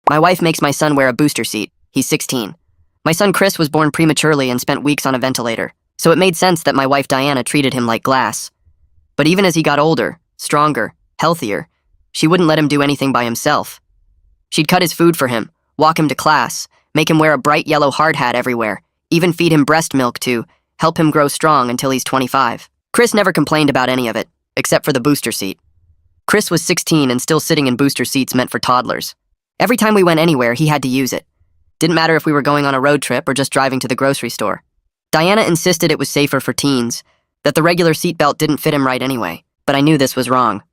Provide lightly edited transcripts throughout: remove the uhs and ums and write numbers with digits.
My wife makes my son wear a booster seat. He's 16. My son Chris was born prematurely and spent weeks on a ventilator, so it made sense that my wife Diana treated him like glass. But even as he got older, stronger, healthier, she wouldn't let him do anything by himself. She'd cut his food for him, walk him to class, make him wear a bright yellow hard hat everywhere, even feed him breast milk to help him grow strong until he's 25. Chris never complained about any of it, except for the booster seat. Chris was 16 and still sitting in booster seats meant for toddlers. Every time we went anywhere, he had to use it. Didn't matter if we were going on a road trip or just driving to the grocery store. Diana insisted it was safer for teens, that the regular seatbelt didn't fit him right anyway, but I knew this was wrong.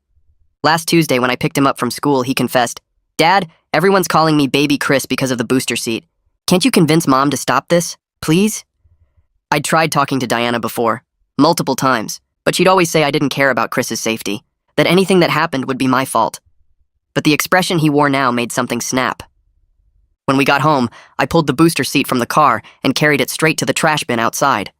Last Tuesday, when I picked him up from school, he confessed, "Dad, everyone's calling me Baby Chris because of the booster seat. Can't you convince Mom to stop this, please?" I'd tried talking to Diana before, multiple times, but she'd always say I didn't care about Chris's safety, that anything that happened would be my fault. But the expression he wore now made something snap. When we got home, I pulled the booster seat from the car and carried it straight to the trash bin outside.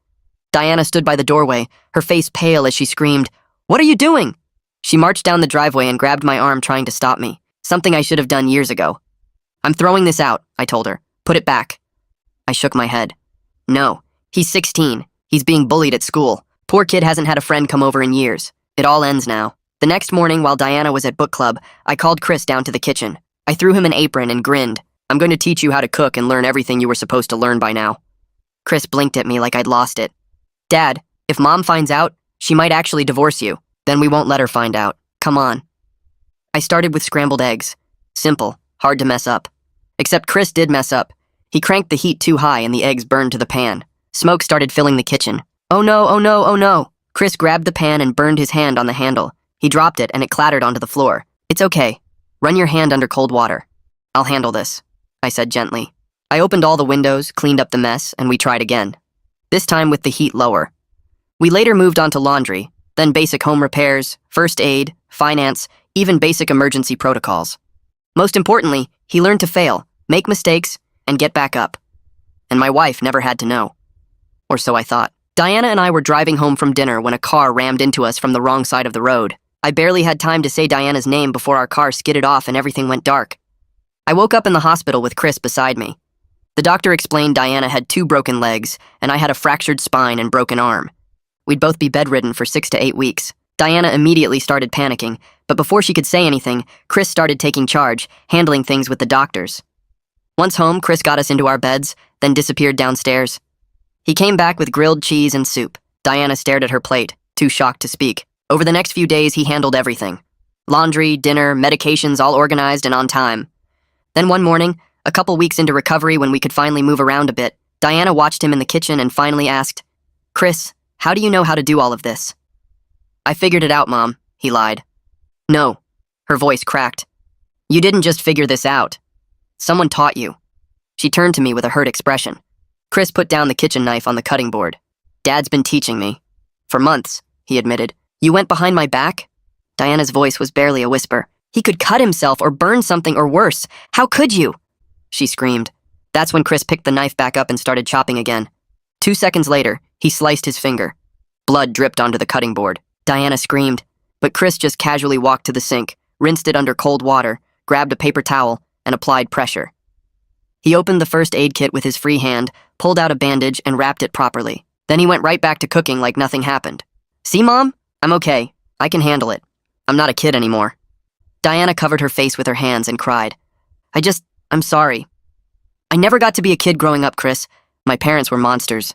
Diana stood by the doorway, her face pale as she screamed, "What are you doing?" She marched down the driveway and grabbed my arm, trying to stop me, something I should have done years ago. "I'm throwing this out," I told her. "Put it back." I shook my head. "No, he's 16. He's being bullied at school. Poor kid hasn't had a friend come over in years. It all ends now." The next morning, while Diana was at book club, I called Chris down to the kitchen. I threw him an apron and grinned. "I'm going to teach you how to cook and learn everything you were supposed to learn by now." Chris blinked at me like I'd lost it. "Dad, if Mom finds out, she might actually divorce you. Then we won't let her find out. Come on." I started with scrambled eggs. Simple, hard to mess up. Except Chris did mess up. He cranked the heat too high and the eggs burned to the pan. Smoke started filling the kitchen. "Oh no, oh no, oh no." Chris grabbed the pan and burned his hand on the handle. He dropped it and it clattered onto the floor. "It's okay. Run your hand under cold water. I'll handle this," I said gently. I opened all the windows, cleaned up the mess, and we tried again. This time with the heat lower. We later moved on to laundry, then basic home repairs, first aid, finance, even basic emergency protocols. Most importantly, he learned to fail, make mistakes, and get back up. And my wife never had to know. Or so I thought. Diana and I were driving home from dinner when a car rammed into us from the wrong side of the road. I barely had time to say Diana's name before our car skidded off and everything went dark. I woke up in the hospital with Chris beside me. The doctor explained Diana had 2 broken legs, and I had a fractured spine and broken arm. We'd both be bedridden for 6 to 8 weeks. Diana immediately started panicking, but before she could say anything, Chris started taking charge, handling things with the doctors. Once home, Chris got us into our beds, then disappeared downstairs. He came back with grilled cheese and soup. Diana stared at her plate, too shocked to speak. Over the next few days, he handled everything. Laundry, dinner, medications, all organized and on time. Then one morning, a couple weeks into recovery when we could finally move around a bit, Diana watched him in the kitchen and finally asked, "Chris, how do you know how to do all of this?" "I figured it out, Mom," he lied. "No." Her voice cracked. "You didn't just figure this out. Someone taught you." She turned to me with a hurt expression. Chris put down the kitchen knife on the cutting board. "Dad's been teaching me. For months," he admitted. "You went behind my back?" Diana's voice was barely a whisper. "He could cut himself or burn something or worse. How could you?" She screamed. That's when Chris picked the knife back up and started chopping again. 2 seconds later, he sliced his finger. Blood dripped onto the cutting board. Diana screamed, but Chris just casually walked to the sink, rinsed it under cold water, grabbed a paper towel, and applied pressure. He opened the first aid kit with his free hand, pulled out a bandage, and wrapped it properly. Then he went right back to cooking like nothing happened. "See, Mom? I'm okay. I can handle it. I'm not a kid anymore." Diana covered her face with her hands and cried. I'm sorry. I never got to be a kid growing up, Chris. My parents were monsters.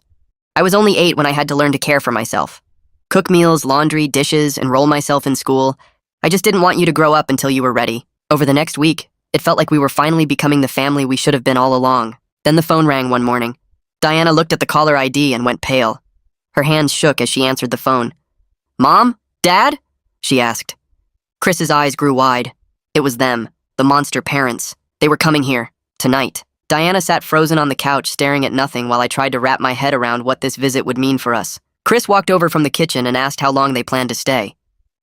I was only 8 when I had to learn to care for myself. Cook meals, laundry, dishes, enroll myself in school. I just didn't want you to grow up until you were ready. Over the next week, it felt like we were finally becoming the family we should have been all along. Then the phone rang one morning. Diana looked at the caller ID and went pale. Her hands shook as she answered the phone. "Mom? Dad?" she asked. Chris's eyes grew wide. It was them, the monster parents. They were coming here, tonight. Diana sat frozen on the couch staring at nothing while I tried to wrap my head around what this visit would mean for us. Chris walked over from the kitchen and asked how long they planned to stay.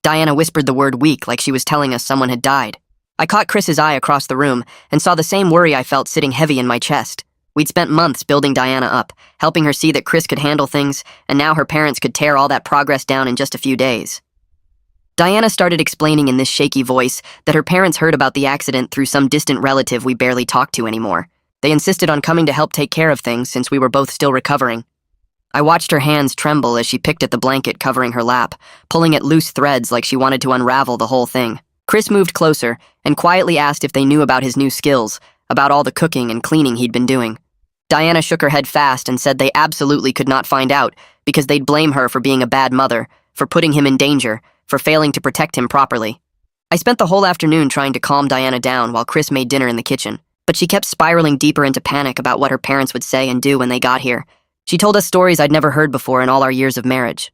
Diana whispered the word week like she was telling us someone had died. I caught Chris's eye across the room and saw the same worry I felt sitting heavy in my chest. We'd spent months building Diana up, helping her see that Chris could handle things, and now her parents could tear all that progress down in just a few days. Diana started explaining in this shaky voice that her parents heard about the accident through some distant relative we barely talked to anymore. They insisted on coming to help take care of things since we were both still recovering. I watched her hands tremble as she picked at the blanket covering her lap, pulling at loose threads like she wanted to unravel the whole thing. Chris moved closer and quietly asked if they knew about his new skills, about all the cooking and cleaning he'd been doing. Diana shook her head fast and said they absolutely could not find out because they'd blame her for being a bad mother, for putting him in danger, for failing to protect him properly. I spent the whole afternoon trying to calm Diana down while Chris made dinner in the kitchen, but she kept spiraling deeper into panic about what her parents would say and do when they got here. She told us stories I'd never heard before in all our years of marriage.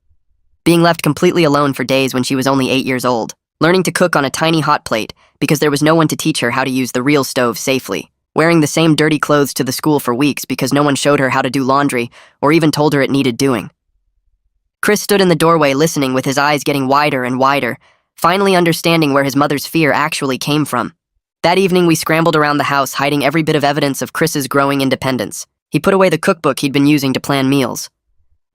Being left completely alone for days when she was only 8 years old, learning to cook on a tiny hot plate because there was no one to teach her how to use the real stove safely, wearing the same dirty clothes to the school for weeks because no one showed her how to do laundry or even told her it needed doing. Chris stood in the doorway listening with his eyes getting wider and wider, finally understanding where his mother's fear actually came from. That evening we scrambled around the house hiding every bit of evidence of Chris's growing independence. He put away the cookbook he'd been using to plan meals.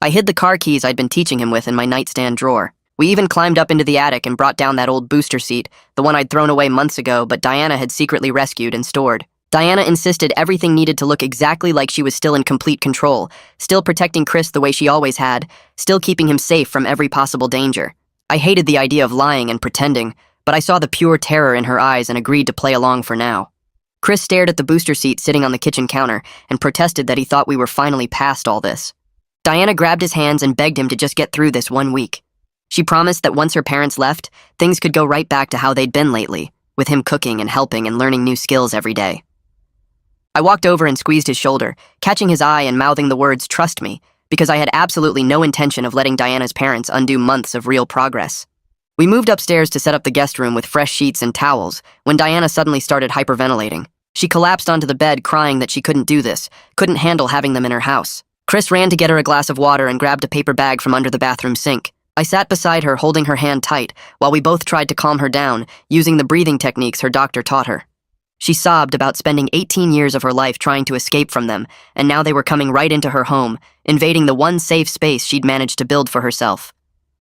I hid the car keys I'd been teaching him with in my nightstand drawer. We even climbed up into the attic and brought down that old booster seat, the one I'd thrown away months ago but Diana had secretly rescued and stored. Diana insisted everything needed to look exactly like she was still in complete control, still protecting Chris the way she always had, still keeping him safe from every possible danger. I hated the idea of lying and pretending, but I saw the pure terror in her eyes and agreed to play along for now. Chris stared at the booster seat sitting on the kitchen counter and protested that he thought we were finally past all this. Diana grabbed his hands and begged him to just get through this 1 week. She promised that once her parents left, things could go right back to how they'd been lately, with him cooking and helping and learning new skills every day. I walked over and squeezed his shoulder, catching his eye and mouthing the words, "Trust me," because I had absolutely no intention of letting Diana's parents undo months of real progress. We moved upstairs to set up the guest room with fresh sheets and towels when Diana suddenly started hyperventilating. She collapsed onto the bed crying that she couldn't do this, couldn't handle having them in her house. Chris ran to get her a glass of water and grabbed a paper bag from under the bathroom sink. I sat beside her holding her hand tight while we both tried to calm her down using the breathing techniques her doctor taught her. She sobbed about spending 18 years of her life trying to escape from them, and now they were coming right into her home, invading the one safe space she'd managed to build for herself.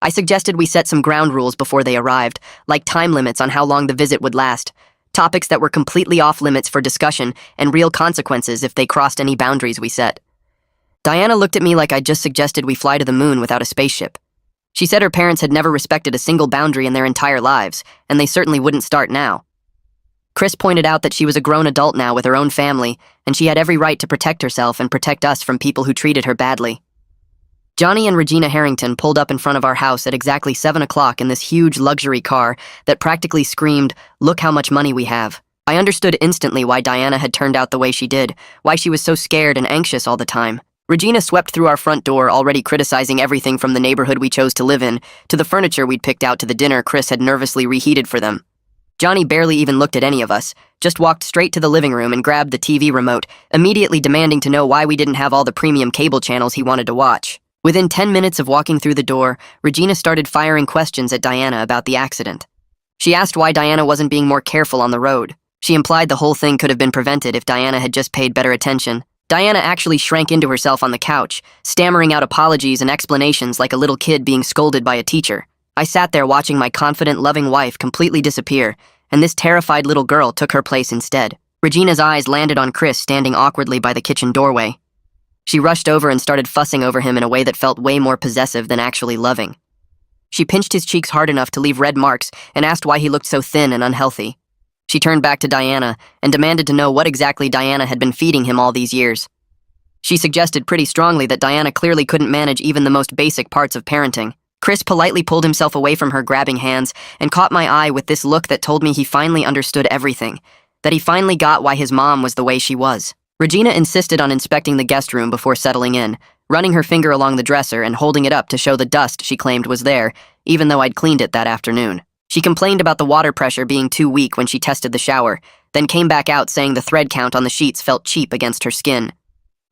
I suggested we set some ground rules before they arrived, like time limits on how long the visit would last, topics that were completely off limits for discussion and real consequences if they crossed any boundaries we set. Diana looked at me like I'd just suggested we fly to the moon without a spaceship. She said her parents had never respected a single boundary in their entire lives, and they certainly wouldn't start now. Chris pointed out that she was a grown adult now with her own family, and she had every right to protect herself and protect us from people who treated her badly. Johnny and Regina Harrington pulled up in front of our house at exactly 7 o'clock in this huge luxury car that practically screamed, "Look how much money we have." I understood instantly why Diana had turned out the way she did, why she was so scared and anxious all the time. Regina swept through our front door, already criticizing everything from the neighborhood we chose to live in to the furniture we'd picked out to the dinner Chris had nervously reheated for them. Johnny barely even looked at any of us, just walked straight to the living room and grabbed the TV remote, immediately demanding to know why we didn't have all the premium cable channels he wanted to watch. Within 10 minutes of walking through the door, Regina started firing questions at Diana about the accident. She asked why Diana wasn't being more careful on the road. She implied the whole thing could have been prevented if Diana had just paid better attention. Diana actually shrank into herself on the couch, stammering out apologies and explanations like a little kid being scolded by a teacher. I sat there watching my confident, loving wife completely disappear, and this terrified little girl took her place instead. Regina's eyes landed on Chris standing awkwardly by the kitchen doorway. She rushed over and started fussing over him in a way that felt way more possessive than actually loving. She pinched his cheeks hard enough to leave red marks and asked why he looked so thin and unhealthy. She turned back to Diana and demanded to know what exactly Diana had been feeding him all these years. She suggested pretty strongly that Diana clearly couldn't manage even the most basic parts of parenting. Chris politely pulled himself away from her grabbing hands and caught my eye with this look that told me he finally understood everything, that he finally got why his mom was the way she was. Regina insisted on inspecting the guest room before settling in, running her finger along the dresser and holding it up to show the dust she claimed was there, even though I'd cleaned it that afternoon. She complained about the water pressure being too weak when she tested the shower, then came back out saying the thread count on the sheets felt cheap against her skin.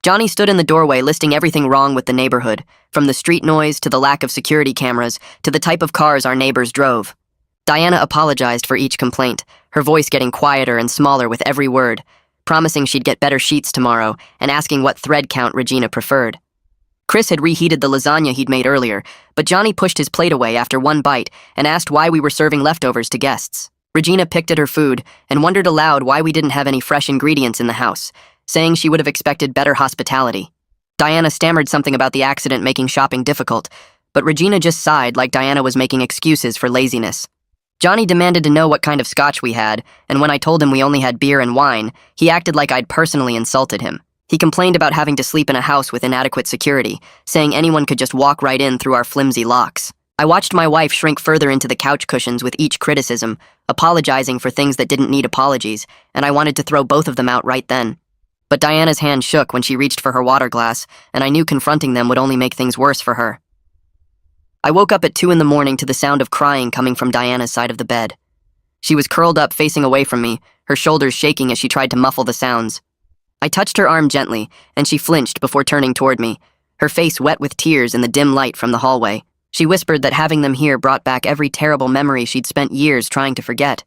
Johnny stood in the doorway listing everything wrong with the neighborhood, from the street noise to the lack of security cameras to the type of cars our neighbors drove. Diana apologized for each complaint, her voice getting quieter and smaller with every word, promising she'd get better sheets tomorrow and asking what thread count Regina preferred. Chris had reheated the lasagna he'd made earlier, but Johnny pushed his plate away after one bite and asked why we were serving leftovers to guests. Regina picked at her food and wondered aloud why we didn't have any fresh ingredients in the house, saying she would have expected better hospitality. Diana stammered something about the accident making shopping difficult, but Regina just sighed like Diana was making excuses for laziness. Johnny demanded to know what kind of scotch we had, and when I told him we only had beer and wine, he acted like I'd personally insulted him. He complained about having to sleep in a house with inadequate security, saying anyone could just walk right in through our flimsy locks. I watched my wife shrink further into the couch cushions with each criticism, apologizing for things that didn't need apologies, and I wanted to throw both of them out right then. But Diana's hand shook when she reached for her water glass, and I knew confronting them would only make things worse for her. I woke up at 2 in the morning to the sound of crying coming from Diana's side of the bed. She was curled up facing away from me, her shoulders shaking as she tried to muffle the sounds. I touched her arm gently, and she flinched before turning toward me, her face wet with tears in the dim light from the hallway. She whispered that having them here brought back every terrible memory she'd spent years trying to forget,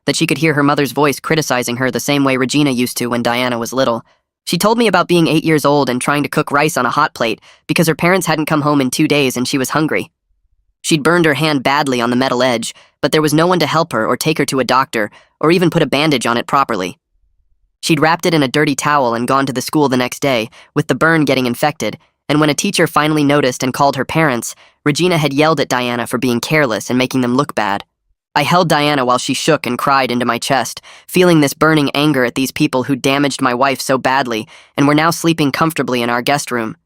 that she could hear her mother's voice criticizing her the same way Regina used to when Diana was little. She told me about being 8 years old and trying to cook rice on a hot plate because her parents hadn't come home in 2 days and she was hungry. She'd burned her hand badly on the metal edge, but there was no one to help her or take her to a doctor or even put a bandage on it properly. She'd wrapped it in a dirty towel and gone to the school the next day, with the burn getting infected, and when a teacher finally noticed and called her parents, Regina had yelled at Diana for being careless and making them look bad. I held Diana while she shook and cried into my chest, feeling this burning anger at these people who damaged my wife so badly and were now sleeping comfortably in our guest room.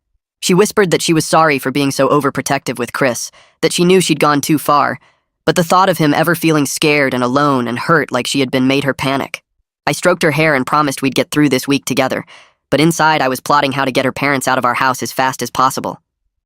She whispered that she was sorry for being so overprotective with Chris, that she knew she'd gone too far, but the thought of him ever feeling scared and alone and hurt like she had been made her panic. I stroked her hair and promised we'd get through this week together, but inside I was plotting how to get her parents out of our house as fast as possible.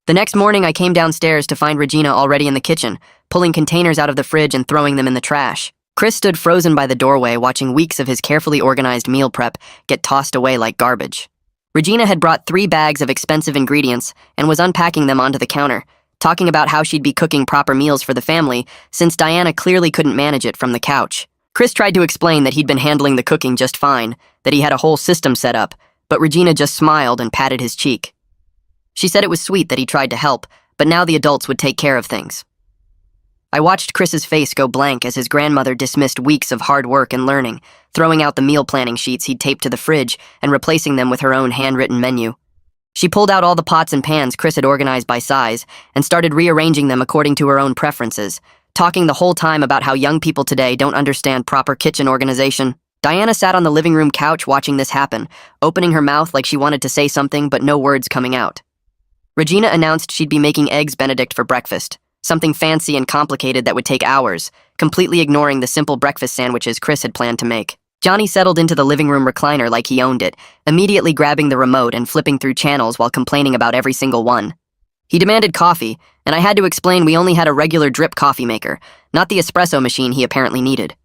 The next morning I came downstairs to find Regina already in the kitchen, pulling containers out of the fridge and throwing them in the trash. Chris stood frozen by the doorway watching weeks of his carefully organized meal prep get tossed away like garbage. Regina had brought 3 bags of expensive ingredients and was unpacking them onto the counter, talking about how she'd be cooking proper meals for the family since Diana clearly couldn't manage it from the couch. Chris tried to explain that he'd been handling the cooking just fine, that he had a whole system set up, but Regina just smiled and patted his cheek. She said it was sweet that he tried to help, but now the adults would take care of things. I watched Chris's face go blank as his grandmother dismissed weeks of hard work and learning, throwing out the meal planning sheets he'd taped to the fridge and replacing them with her own handwritten menu. She pulled out all the pots and pans Chris had organized by size and started rearranging them according to her own preferences, talking the whole time about how young people today don't understand proper kitchen organization. Diana sat on the living room couch watching this happen, opening her mouth like she wanted to say something but no words coming out. Regina announced she'd be making Eggs Benedict for breakfast, something fancy and complicated that would take hours, completely ignoring the simple breakfast sandwiches Chris had planned to make. Johnny settled into the living room recliner like he owned it, immediately grabbing the remote and flipping through channels while complaining about every single one. He demanded coffee, and I had to explain we only had a regular drip coffee maker, not the espresso machine he apparently needed.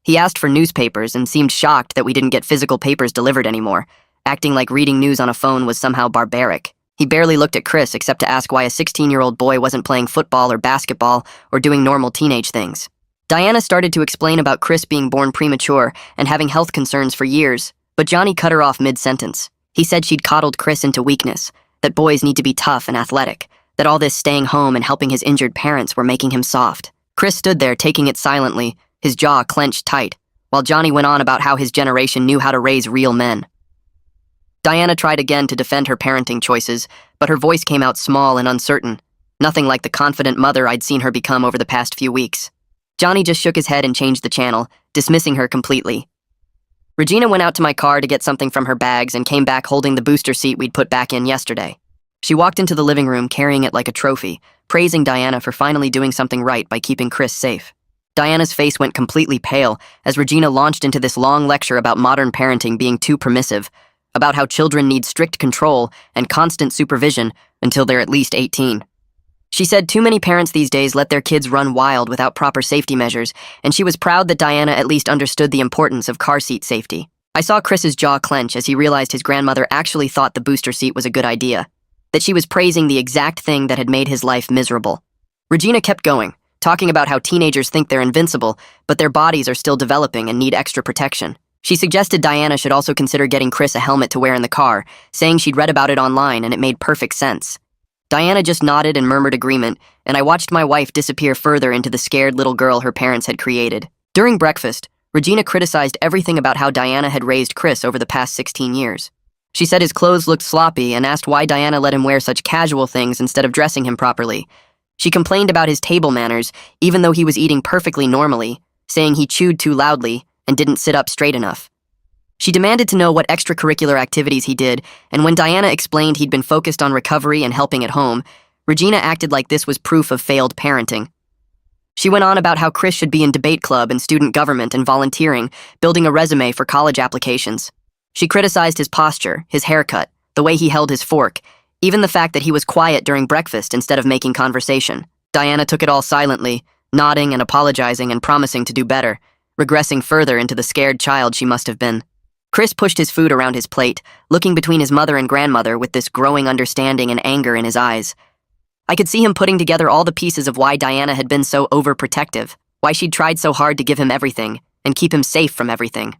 He asked for newspapers and seemed shocked that we didn't get physical papers delivered anymore, acting like reading news on a phone was somehow barbaric. He barely looked at Chris except to ask why a 16-year-old boy wasn't playing football or basketball or doing normal teenage things. Diana started to explain about Chris being born premature and having health concerns for years, but Johnny cut her off mid-sentence. He said she'd coddled Chris into weakness, that boys need to be tough and athletic, that all this staying home and helping his injured parents were making him soft. Chris stood there taking it silently, his jaw clenched tight, while Johnny went on about how his generation knew how to raise real men. Diana tried again to defend her parenting choices, but her voice came out small and uncertain, nothing like the confident mother I'd seen her become over the past few weeks. Johnny just shook his head and changed the channel, dismissing her completely. Regina went out to my car to get something from her bags and came back holding the booster seat we'd put back in yesterday. She walked into the living room carrying it like a trophy, praising Diana for finally doing something right by keeping Chris safe. Diana's face went completely pale as Regina launched into this long lecture about modern parenting being too permissive, about how children need strict control and constant supervision until they're at least 18. She said too many parents these days let their kids run wild without proper safety measures, and she was proud that Diana at least understood the importance of car seat safety. I saw Chris's jaw clench as he realized his grandmother actually thought the booster seat was a good idea, that she was praising the exact thing that had made his life miserable. Regina kept going, talking about how teenagers think they're invincible, but their bodies are still developing and need extra protection. She suggested Diana should also consider getting Chris a helmet to wear in the car, saying she'd read about it online and it made perfect sense. Diana just nodded and murmured agreement, and I watched my wife disappear further into the scared little girl her parents had created. During breakfast, Regina criticized everything about how Diana had raised Chris over the past 16 years. She said his clothes looked sloppy and asked why Diana let him wear such casual things instead of dressing him properly. She complained about his table manners, even though he was eating perfectly normally, saying he chewed too loudly and didn't sit up straight enough. She demanded to know what extracurricular activities he did, and when Diana explained he'd been focused on recovery and helping at home, Regina acted like this was proof of failed parenting. She went on about how Chris should be in debate club and student government and volunteering, building a resume for college applications. She criticized his posture, his haircut, the way he held his fork, even the fact that he was quiet during breakfast instead of making conversation. Diana took it all silently, nodding and apologizing and promising to do better, regressing further into the scared child she must have been. Chris pushed his food around his plate, looking between his mother and grandmother with this growing understanding and anger in his eyes. I could see him putting together all the pieces of why Diana had been so overprotective, why she'd tried so hard to give him everything, and keep him safe from everything.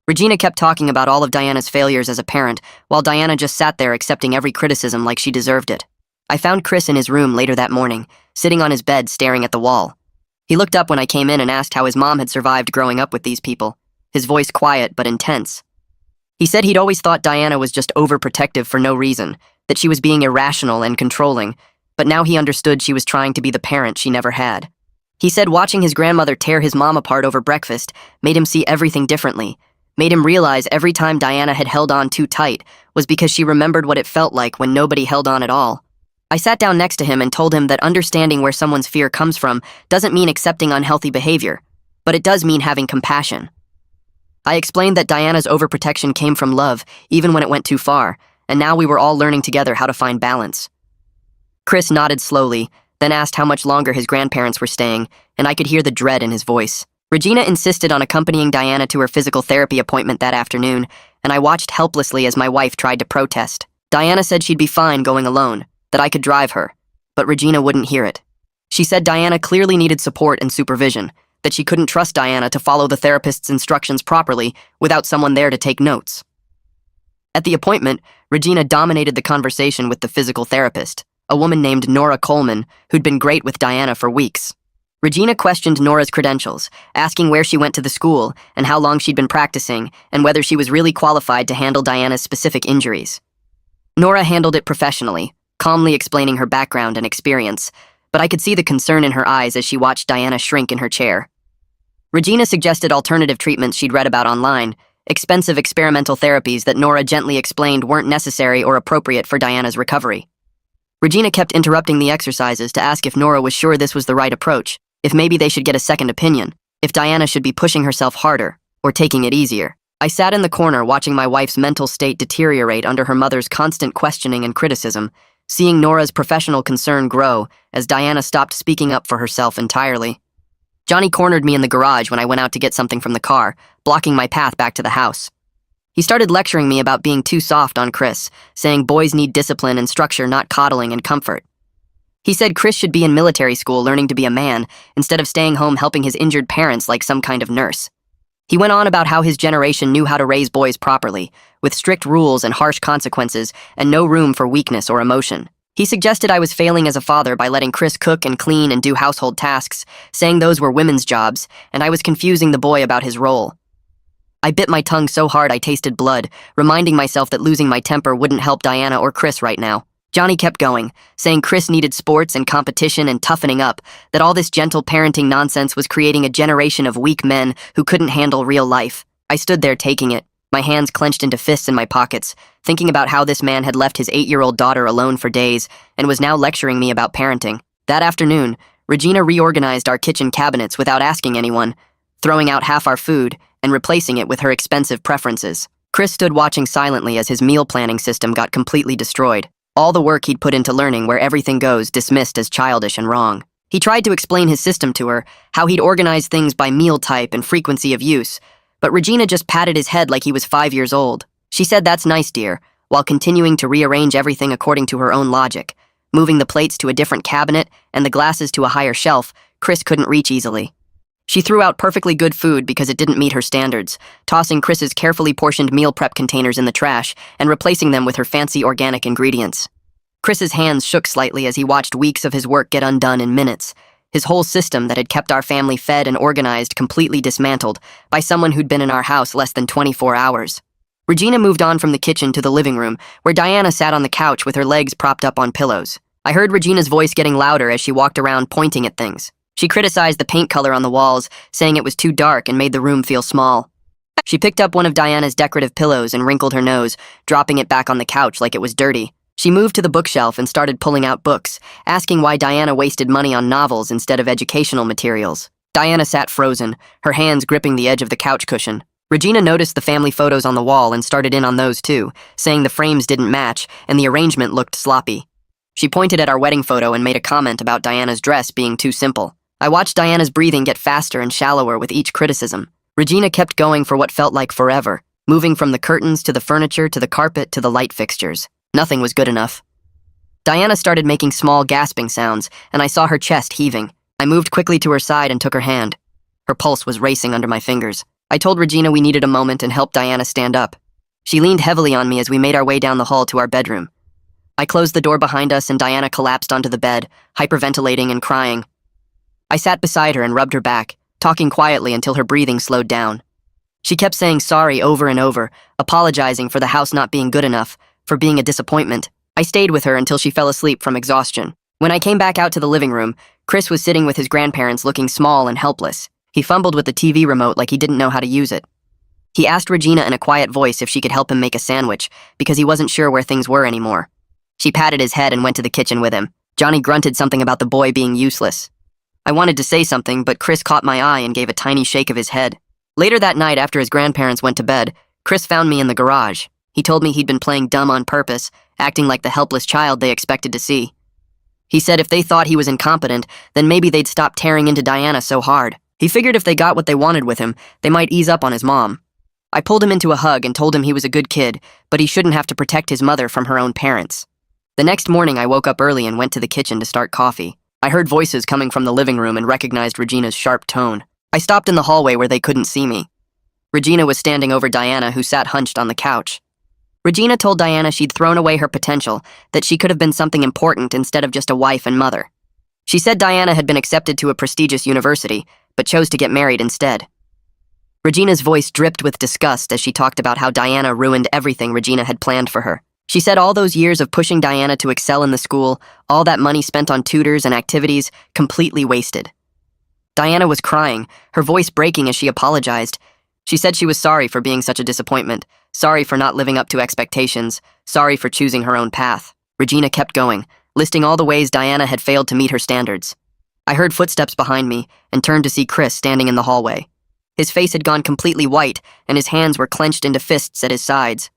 Regina kept talking about all of Diana's failures as a parent, while Diana just sat there accepting every criticism like she deserved it. I found Chris in his room later that morning, sitting on his bed staring at the wall. He looked up when I came in and asked how his mom had survived growing up with these people, his voice quiet but intense. He said he'd always thought Diana was just overprotective for no reason, that she was being irrational and controlling, but now he understood she was trying to be the parent she never had. He said watching his grandmother tear his mom apart over breakfast made him see everything differently, made him realize every time Diana had held on too tight was because she remembered what it felt like when nobody held on at all. I sat down next to him and told him that understanding where someone's fear comes from doesn't mean accepting unhealthy behavior, but it does mean having compassion. I explained that Diana's overprotection came from love, even when it went too far, and now we were all learning together how to find balance. Chris nodded slowly, then asked how much longer his grandparents were staying, and I could hear the dread in his voice. Regina insisted on accompanying Diana to her physical therapy appointment that afternoon, and I watched helplessly as my wife tried to protest. Diana said she'd be fine going alone, that I could drive her, but Regina wouldn't hear it. She said Diana clearly needed support and supervision, that she couldn't trust Diana to follow the therapist's instructions properly without someone there to take notes. At the appointment, Regina dominated the conversation with the physical therapist, a woman named Nora Coleman, who'd been great with Diana for weeks. Regina questioned Nora's credentials, asking where she went to the school and how long she'd been practicing and whether she was really qualified to handle Diana's specific injuries. Nora handled it professionally, calmly explaining her background and experience, but I could see the concern in her eyes as she watched Diana shrink in her chair. Regina suggested alternative treatments she'd read about online, expensive experimental therapies that Nora gently explained weren't necessary or appropriate for Diana's recovery. Regina kept interrupting the exercises to ask if Nora was sure this was the right approach, if maybe they should get a second opinion, if Diana should be pushing herself harder or taking it easier. I sat in the corner watching my wife's mental state deteriorate under her mother's constant questioning and criticism, seeing Nora's professional concern grow as Diana stopped speaking up for herself entirely. Johnny cornered me in the garage when I went out to get something from the car, blocking my path back to the house. He started lecturing me about being too soft on Chris, saying boys need discipline and structure, not coddling and comfort. He said Chris should be in military school learning to be a man instead of staying home helping his injured parents like some kind of nurse. He went on about how his generation knew how to raise boys properly, with strict rules and harsh consequences and no room for weakness or emotion. He suggested I was failing as a father by letting Chris cook and clean and do household tasks, saying those were women's jobs, and I was confusing the boy about his role. I bit my tongue so hard I tasted blood, reminding myself that losing my temper wouldn't help Diana or Chris right now. Johnny kept going, saying Chris needed sports and competition and toughening up, that all this gentle parenting nonsense was creating a generation of weak men who couldn't handle real life. I stood there taking it, my hands clenched into fists in my pockets, thinking about how this man had left his 8-year-old daughter alone for days and was now lecturing me about parenting. That afternoon, Regina reorganized our kitchen cabinets without asking anyone, throwing out half our food and replacing it with her expensive preferences. Chris stood watching silently as his meal planning system got completely destroyed. All the work he'd put into learning where everything goes dismissed as childish and wrong. He tried to explain his system to her, how he'd organize things by meal type and frequency of use, but Regina just patted his head like he was 5 years old. She said, "That's nice, dear," while continuing to rearrange everything according to her own logic, moving the plates to a different cabinet and the glasses to a higher shelf Chris couldn't reach easily. She threw out perfectly good food because it didn't meet her standards, tossing Chris's carefully portioned meal prep containers in the trash and replacing them with her fancy organic ingredients. Chris's hands shook slightly as he watched weeks of his work get undone in minutes. His whole system that had kept our family fed and organized completely dismantled by someone who'd been in our house less than 24 hours. Regina moved on from the kitchen to the living room, where Diana sat on the couch with her legs propped up on pillows. I heard Regina's voice getting louder as she walked around pointing at things. She criticized the paint color on the walls, saying it was too dark and made the room feel small. She picked up one of Diana's decorative pillows and wrinkled her nose, dropping it back on the couch like it was dirty. She moved to the bookshelf and started pulling out books, asking why Diana wasted money on novels instead of educational materials. Diana sat frozen, her hands gripping the edge of the couch cushion. Regina noticed the family photos on the wall and started in on those too, saying the frames didn't match and the arrangement looked sloppy. She pointed at our wedding photo and made a comment about Diana's dress being too simple. I watched Diana's breathing get faster and shallower with each criticism. Regina kept going for what felt like forever, moving from the curtains to the furniture to the carpet to the light fixtures. Nothing was good enough. Diana started making small gasping sounds, and I saw her chest heaving. I moved quickly to her side and took her hand. Her pulse was racing under my fingers. I told Regina we needed a moment and helped Diana stand up. She leaned heavily on me as we made our way down the hall to our bedroom. I closed the door behind us and Diana collapsed onto the bed, hyperventilating and crying. I sat beside her and rubbed her back, talking quietly until her breathing slowed down. She kept saying sorry over and over, apologizing for the house not being good enough, for being a disappointment. I stayed with her until she fell asleep from exhaustion. When I came back out to the living room, Chris was sitting with his grandparents looking small and helpless. He fumbled with the TV remote like he didn't know how to use it. He asked Regina in a quiet voice if she could help him make a sandwich, because he wasn't sure where things were anymore. She patted his head and went to the kitchen with him. Johnny grunted something about the boy being useless. I wanted to say something, but Chris caught my eye and gave a tiny shake of his head. Later that night, after his grandparents went to bed, Chris found me in the garage. He told me he'd been playing dumb on purpose, acting like the helpless child they expected to see. He said if they thought he was incompetent, then maybe they'd stop tearing into Diana so hard. He figured if they got what they wanted with him, they might ease up on his mom. I pulled him into a hug and told him he was a good kid, but he shouldn't have to protect his mother from her own parents. The next morning, I woke up early and went to the kitchen to start coffee. I heard voices coming from the living room and recognized Regina's sharp tone. I stopped in the hallway where they couldn't see me. Regina was standing over Diana, who sat hunched on the couch. Regina told Diana she'd thrown away her potential, that she could have been something important instead of just a wife and mother. She said Diana had been accepted to a prestigious university, but chose to get married instead. Regina's voice dripped with disgust as she talked about how Diana ruined everything Regina had planned for her. She said all those years of pushing Diana to excel in the school, all that money spent on tutors and activities, completely wasted. Diana was crying, her voice breaking as she apologized. She said she was sorry for being such a disappointment, sorry for not living up to expectations, sorry for choosing her own path. Regina kept going, listing all the ways Diana had failed to meet her standards. I heard footsteps behind me and turned to see Chris standing in the hallway. His face had gone completely white and his hands were clenched into fists at his sides.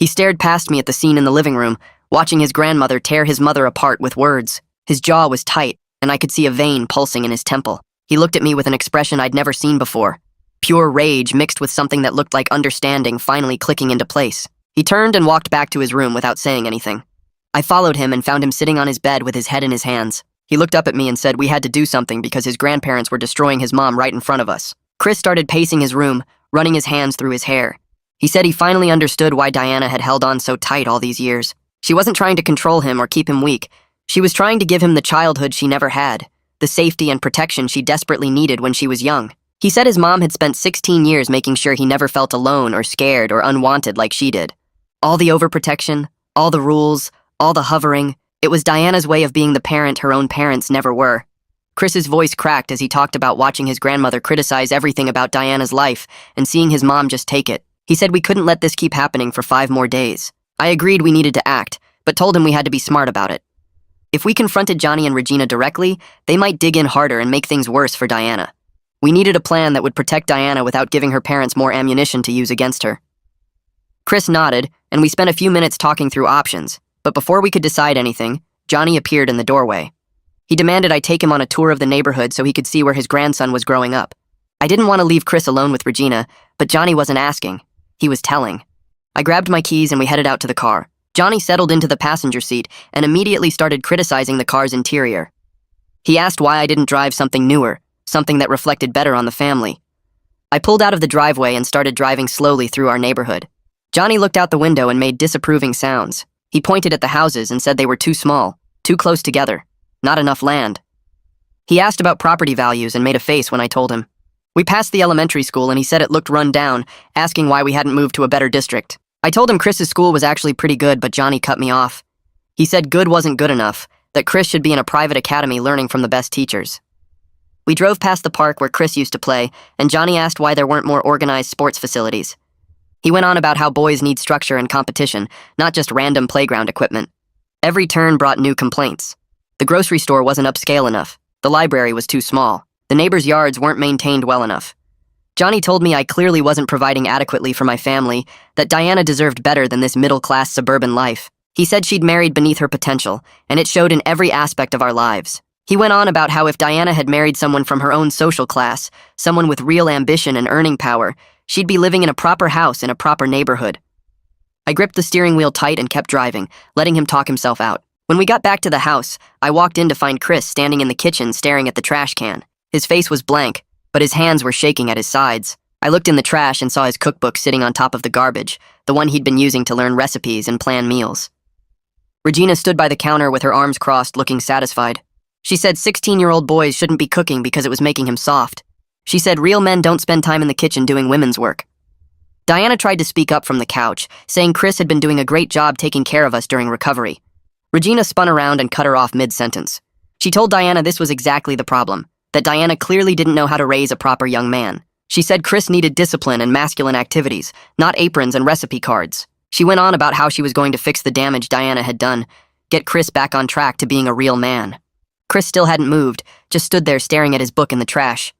He stared past me at the scene in the living room, watching his grandmother tear his mother apart with words. His jaw was tight, and I could see a vein pulsing in his temple. He looked at me with an expression I'd never seen before. Pure rage mixed with something that looked like understanding finally clicking into place. He turned and walked back to his room without saying anything. I followed him and found him sitting on his bed with his head in his hands. He looked up at me and said we had to do something because his grandparents were destroying his mom right in front of us. Chris started pacing his room, running his hands through his hair. He said he finally understood why Diana had held on so tight all these years. She wasn't trying to control him or keep him weak. She was trying to give him the childhood she never had, the safety and protection she desperately needed when she was young. He said his mom had spent 16 years making sure he never felt alone or scared or unwanted like she did. All the overprotection, all the rules, all the hovering, it was Diana's way of being the parent her own parents never were. Chris's voice cracked as he talked about watching his grandmother criticize everything about Diana's life and seeing his mom just take it. He said we couldn't let this keep happening for 5 more days. I agreed we needed to act, but told him we had to be smart about it. If we confronted Johnny and Regina directly, they might dig in harder and make things worse for Diana. We needed a plan that would protect Diana without giving her parents more ammunition to use against her. Chris nodded, and we spent a few minutes talking through options, but before we could decide anything, Johnny appeared in the doorway. He demanded I take him on a tour of the neighborhood so he could see where his grandson was growing up. I didn't want to leave Chris alone with Regina, but Johnny wasn't asking. He was telling. I grabbed my keys and we headed out to the car. Johnny settled into the passenger seat and immediately started criticizing the car's interior. He asked why I didn't drive something newer, something that reflected better on the family. I pulled out of the driveway and started driving slowly through our neighborhood. Johnny looked out the window and made disapproving sounds. He pointed at the houses and said they were too small, too close together, not enough land. He asked about property values and made a face when I told him. We passed the elementary school and he said it looked run down, asking why we hadn't moved to a better district. I told him Chris's school was actually pretty good, but Johnny cut me off. He said good wasn't good enough, that Chris should be in a private academy learning from the best teachers. We drove past the park where Chris used to play, and Johnny asked why there weren't more organized sports facilities. He went on about how boys need structure and competition, not just random playground equipment. Every turn brought new complaints. The grocery store wasn't upscale enough. The library was too small. The neighbors' yards weren't maintained well enough. Johnny told me I clearly wasn't providing adequately for my family, that Diana deserved better than this middle-class suburban life. He said she'd married beneath her potential, and it showed in every aspect of our lives. He went on about how if Diana had married someone from her own social class, someone with real ambition and earning power, she'd be living in a proper house in a proper neighborhood. I gripped the steering wheel tight and kept driving, letting him talk himself out. When we got back to the house, I walked in to find Chris standing in the kitchen staring at the trash can. His face was blank, but his hands were shaking at his sides. I looked in the trash and saw his cookbook sitting on top of the garbage, the one he'd been using to learn recipes and plan meals. Regina stood by the counter with her arms crossed, looking satisfied. She said 16-year-old boys shouldn't be cooking because it was making him soft. She said real men don't spend time in the kitchen doing women's work. Diana tried to speak up from the couch, saying Chris had been doing a great job taking care of us during recovery. Regina spun around and cut her off mid-sentence. She told Diana this was exactly the problem, that Diana clearly didn't know how to raise a proper young man. She said Chris needed discipline and masculine activities, not aprons and recipe cards. She went on about how she was going to fix the damage Diana had done, get Chris back on track to being a real man. Chris still hadn't moved, just stood there staring at his book in the trash.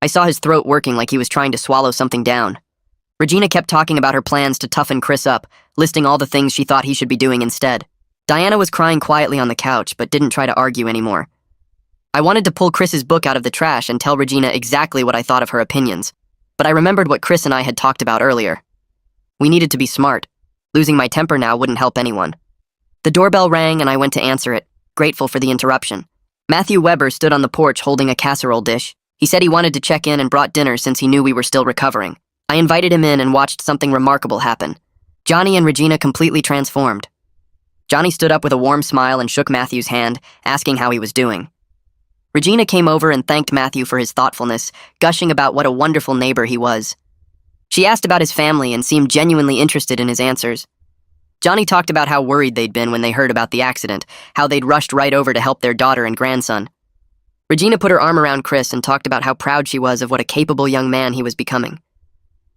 I saw his throat working like he was trying to swallow something down. Regina kept talking about her plans to toughen Chris up, listing all the things she thought he should be doing instead. Diana was crying quietly on the couch, but didn't try to argue anymore. I wanted to pull Chris's book out of the trash and tell Regina exactly what I thought of her opinions, but I remembered what Chris and I had talked about earlier. We needed to be smart. Losing my temper now wouldn't help anyone. The doorbell rang and I went to answer it, grateful for the interruption. Matthew Weber stood on the porch holding a casserole dish. He said he wanted to check in and brought dinner since he knew we were still recovering. I invited him in and watched something remarkable happen. Johnny and Regina completely transformed. Johnny stood up with a warm smile and shook Matthew's hand, asking how he was doing. Regina came over and thanked Matthew for his thoughtfulness, gushing about what a wonderful neighbor he was. She asked about his family and seemed genuinely interested in his answers. Johnny talked about how worried they'd been when they heard about the accident, how they'd rushed right over to help their daughter and grandson. Regina put her arm around Chris and talked about how proud she was of what a capable young man he was becoming.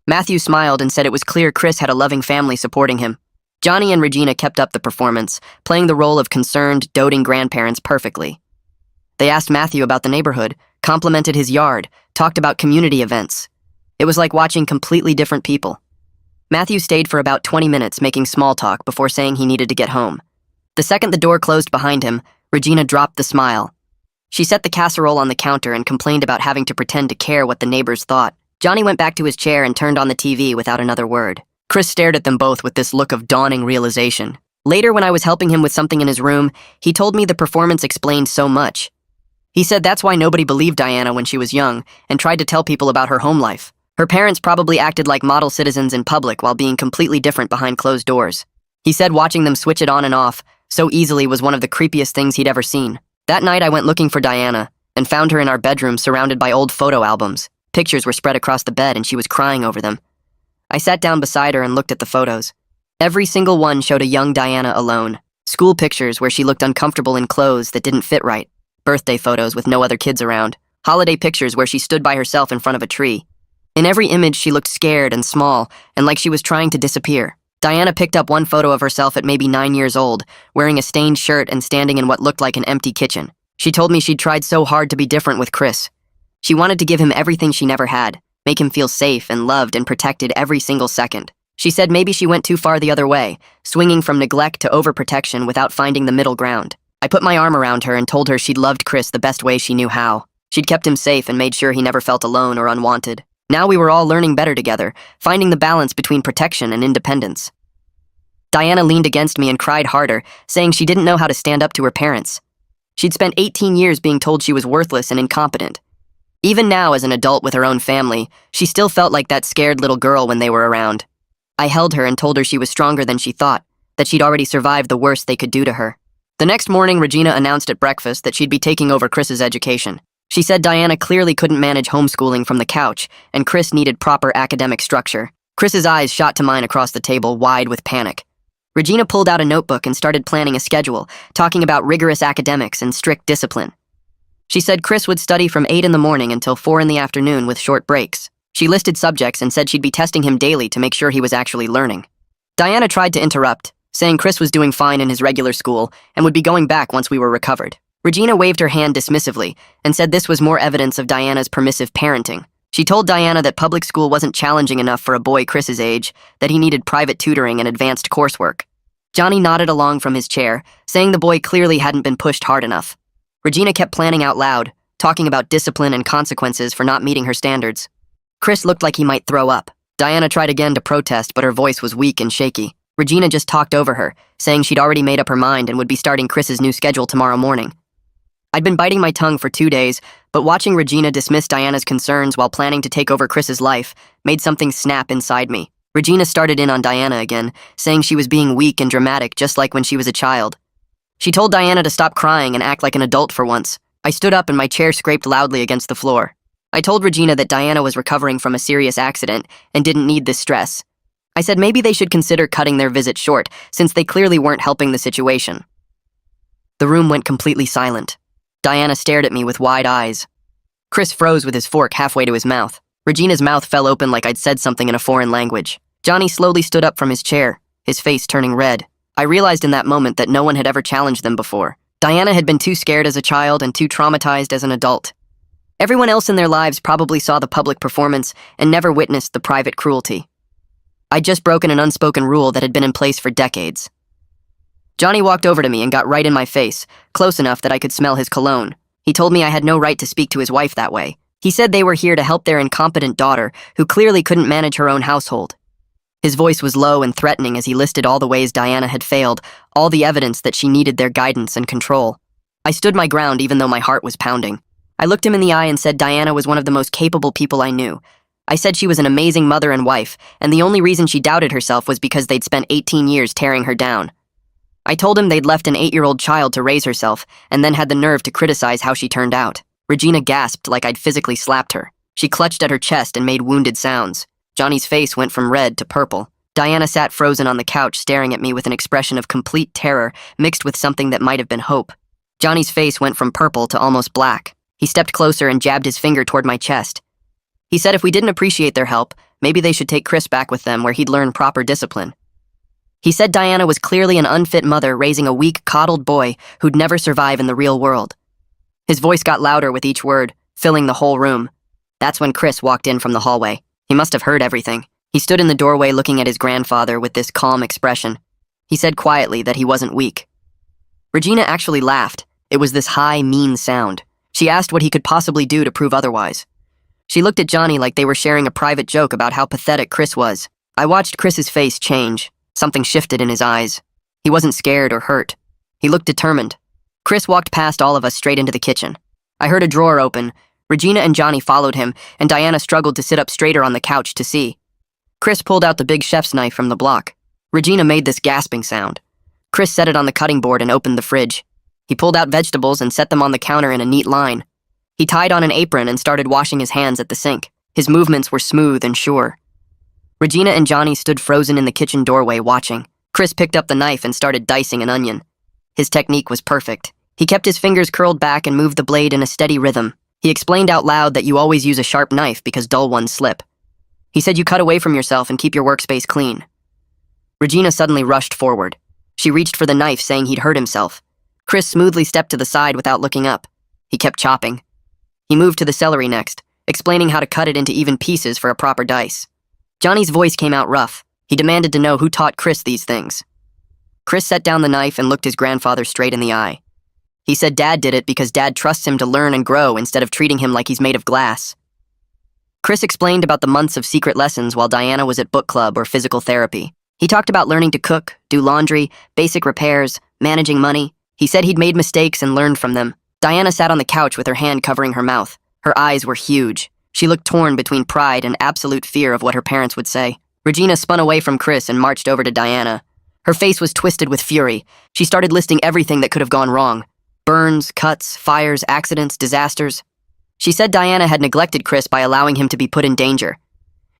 Matthew smiled and said it was clear Chris had a loving family supporting him. Johnny and Regina kept up the performance, playing the role of concerned, doting grandparents perfectly. They asked Matthew about the neighborhood, complimented his yard, talked about community events. It was like watching completely different people. Matthew stayed for about 20 minutes making small talk before saying he needed to get home. The second the door closed behind him, Regina dropped the smile. She set the casserole on the counter and complained about having to pretend to care what the neighbors thought. Johnny went back to his chair and turned on the TV without another word. Chris stared at them both with this look of dawning realization. Later, when I was helping him with something in his room, he told me the performance explained so much. He said that's why nobody believed Diana when she was young and tried to tell people about her home life. Her parents probably acted like model citizens in public while being completely different behind closed doors. He said watching them switch it on and off so easily was one of the creepiest things he'd ever seen. That night I went looking for Diana and found her in our bedroom surrounded by old photo albums. Pictures were spread across the bed and she was crying over them. I sat down beside her and looked at the photos. Every single one showed a young Diana alone. School pictures where she looked uncomfortable in clothes that didn't fit right. Birthday photos with no other kids around. Holiday pictures where she stood by herself in front of a tree. In every image, she looked scared and small, and like she was trying to disappear. Diana picked up one photo of herself at maybe 9 years old, wearing a stained shirt and standing in what looked like an empty kitchen. She told me she'd tried so hard to be different with Chris. She wanted to give him everything she never had, make him feel safe and loved and protected every single second. She said maybe she went too far the other way, swinging from neglect to overprotection without finding the middle ground. I put my arm around her and told her she'd loved Chris the best way she knew how. She'd kept him safe and made sure he never felt alone or unwanted. Now we were all learning better together, finding the balance between protection and independence. Diana leaned against me and cried harder, saying she didn't know how to stand up to her parents. She'd spent 18 years being told she was worthless and incompetent. Even now, as an adult with her own family, she still felt like that scared little girl when they were around. I held her and told her she was stronger than she thought. that she'd already survived the worst they could do to her. The next morning, Regina announced at breakfast that she'd be taking over Chris's education. She said Diana clearly couldn't manage homeschooling from the couch, and Chris needed proper academic structure. Chris's eyes shot to mine across the table, wide with panic. Regina pulled out a notebook and started planning a schedule, talking about rigorous academics and strict discipline. She said Chris would study from 8 in the morning until 4 in the afternoon with short breaks. She listed subjects and said she'd be testing him daily to make sure he was actually learning. Diana tried to interrupt, saying Chris was doing fine in his regular school and would be going back once we were recovered. Regina waved her hand dismissively and said this was more evidence of Diana's permissive parenting. She told Diana that public school wasn't challenging enough for a boy Chris's age, that he needed private tutoring and advanced coursework. Johnny nodded along from his chair, saying the boy clearly hadn't been pushed hard enough. Regina kept planning out loud, talking about discipline and consequences for not meeting her standards. Chris looked like he might throw up. Diana tried again to protest, but her voice was weak and shaky. Regina just talked over her, saying she'd already made up her mind and would be starting Chris's new schedule tomorrow morning. I'd been biting my tongue for 2 days, but watching Regina dismiss Diana's concerns while planning to take over Chris's life made something snap inside me. Regina started in on Diana again, saying she was being weak and dramatic just like when she was a child. She told Diana to stop crying and act like an adult for once. I stood up and my chair scraped loudly against the floor. I told Regina that Diana was recovering from a serious accident and didn't need this stress. I said maybe they should consider cutting their visit short, since they clearly weren't helping the situation. The room went completely silent. Diana stared at me with wide eyes. Chris froze with his fork halfway to his mouth. Regina's mouth fell open like I'd said something in a foreign language. Johnny slowly stood up from his chair, his face turning red. I realized in that moment that no one had ever challenged them before. Diana had been too scared as a child and too traumatized as an adult. Everyone else in their lives probably saw the public performance and never witnessed the private cruelty. I'd just broken an unspoken rule that had been in place for decades. Johnny walked over to me and got right in my face, close enough that I could smell his cologne. He told me I had no right to speak to his wife that way. He said they were here to help their incompetent daughter, who clearly couldn't manage her own household. His voice was low and threatening as he listed all the ways Diana had failed, all the evidence that she needed their guidance and control. I stood my ground even though my heart was pounding. I looked him in the eye and said Diana was one of the most capable people I knew. I said she was an amazing mother and wife, and the only reason she doubted herself was because they'd spent 18 years tearing her down. I told him they'd left an 8-year-old child to raise herself, and then had the nerve to criticize how she turned out. Regina gasped like I'd physically slapped her. She clutched at her chest and made wounded sounds. Johnny's face went from red to purple. Diana sat frozen on the couch, staring at me with an expression of complete terror, mixed with something that might have been hope. Johnny's face went from purple to almost black. He stepped closer and jabbed his finger toward my chest. He said if we didn't appreciate their help, maybe they should take Chris back with them where he'd learn proper discipline. He said Diana was clearly an unfit mother raising a weak, coddled boy who'd never survive in the real world. His voice got louder with each word, filling the whole room. That's when Chris walked in from the hallway. He must have heard everything. He stood in the doorway looking at his grandfather with this calm expression. He said quietly that he wasn't weak. Regina actually laughed. It was this high, mean sound. She asked what he could possibly do to prove otherwise. She looked at Johnny like they were sharing a private joke about how pathetic Chris was. I watched Chris's face change. Something shifted in his eyes. He wasn't scared or hurt. He looked determined. Chris walked past all of us straight into the kitchen. I heard a drawer open. Regina and Johnny followed him, and Diana struggled to sit up straighter on the couch to see. Chris pulled out the big chef's knife from the block. Regina made this gasping sound. Chris set it on the cutting board and opened the fridge. He pulled out vegetables and set them on the counter in a neat line. He tied on an apron and started washing his hands at the sink. His movements were smooth and sure. Regina and Johnny stood frozen in the kitchen doorway watching. Chris picked up the knife and started dicing an onion. His technique was perfect. He kept his fingers curled back and moved the blade in a steady rhythm. He explained out loud that you always use a sharp knife because dull ones slip. He said you cut away from yourself and keep your workspace clean. Regina suddenly rushed forward. She reached for the knife, saying he'd hurt himself. Chris smoothly stepped to the side without looking up. He kept chopping. He moved to the celery next, explaining how to cut it into even pieces for a proper dice. Johnny's voice came out rough. He demanded to know who taught Chris these things. Chris set down the knife and looked his grandfather straight in the eye. He said Dad did it because Dad trusts him to learn and grow instead of treating him like he's made of glass. Chris explained about the months of secret lessons while Diana was at book club or physical therapy. He talked about learning to cook, do laundry, basic repairs, managing money. He said he'd made mistakes and learned from them. Diana sat on the couch with her hand covering her mouth. Her eyes were huge. She looked torn between pride and absolute fear of what her parents would say. Regina spun away from Chris and marched over to Diana. Her face was twisted with fury. She started listing everything that could have gone wrong. Burns, cuts, fires, accidents, disasters. She said Diana had neglected Chris by allowing him to be put in danger.